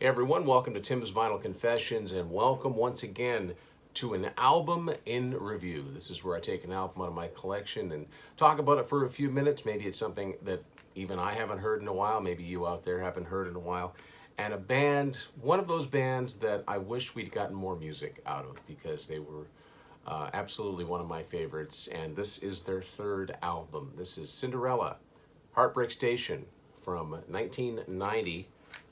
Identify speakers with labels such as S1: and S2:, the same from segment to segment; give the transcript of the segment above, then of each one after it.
S1: Hey everyone, welcome to Tim's Vinyl Confessions and welcome once again to an album in review. This is where I take an album out of my collection and talk about it for a few minutes. Maybe it's something that even I haven't heard in a while, maybe you out there haven't heard in a while. And a band, one of those bands that I wish we'd gotten more music out of because they were absolutely one of my favorites. And this is their third album. This is Cinderella, Heartbreak Station from 1990.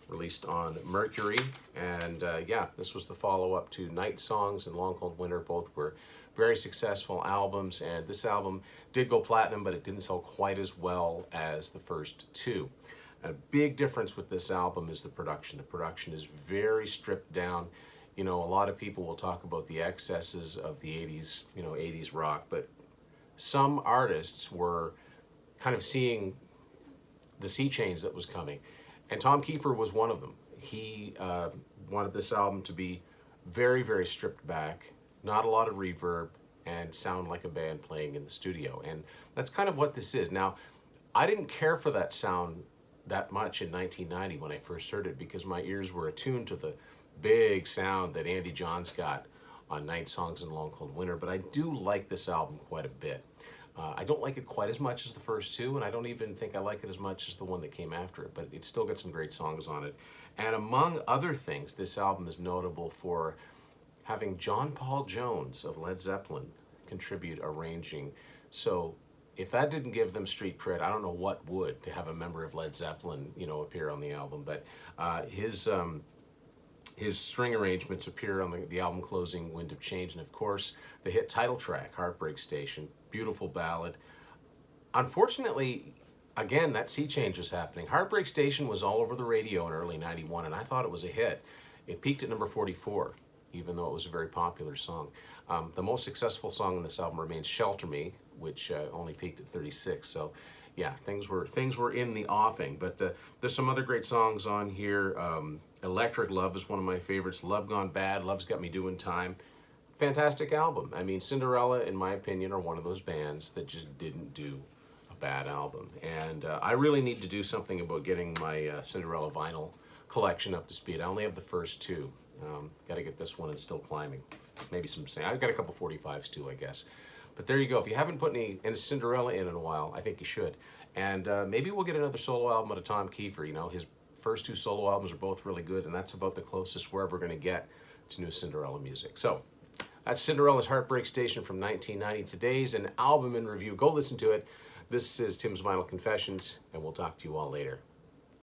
S1: Released on Mercury, and yeah, this was the follow-up to Night Songs and Long Cold Winter. Both were very successful albums, and this album did go platinum, but it didn't sell quite as well as the first two. A big difference with this album is the production. The production is very stripped down. You know, a lot of people will talk about the excesses of the 80s, 80s rock, but some artists were kind of seeing the sea change that was coming. And Tom Kiefer was one of them. He wanted this album to be very, very stripped back, not a lot of reverb, and sound like a band playing in the studio. And that's kind of what this is. Now, I didn't care for that sound that much in 1990 when I first heard it because my ears were attuned to the big sound that Andy Johns got on Night Songs and Long Cold Winter, but I do like this album quite a bit. I don't like it quite as much as the first two, and I don't even think I like it as much as the one that came after it, but it's still got some great songs on it. And among other things, this album is notable for having John Paul Jones of Led Zeppelin contribute arranging. So if that didn't give them street cred, I don't know what would, to have a member of Led Zeppelin, appear on the album. But his string arrangements appear on the album closing Wind of Change, and of course the hit title track, Heartbreak Station, beautiful ballad. Unfortunately, again, that sea change was happening. Heartbreak Station was all over the radio in early 91, and I thought it was a hit. It peaked at number 44, even though it was a very popular song. The most successful song on this album remains Shelter Me, which only peaked at 36, so yeah, things were in the offing. But there's some other great songs on here. Electric Love is one of my favorites. Love Gone Bad, Love's Got Me Doing Time. Fantastic album. I mean, Cinderella, in my opinion, are one of those bands that just didn't do a bad album. And I really need to do something about getting my Cinderella vinyl collection up to speed. I only have the first two. Got to get this one and Still Climbing. Maybe some, I've got a couple 45s too, I guess. But there you go. If you haven't put any Cinderella in a while, I think you should. And maybe we'll get another solo album out of Tom Kiefer. His first two solo albums are both really good, and that's about the closest we're ever going to get to new Cinderella music. So that's Cinderella's Heartbreak Station from 1990. Today's an album in review. Go listen to it. This is Tim's Vinyl Confessions, and we'll talk to you all later.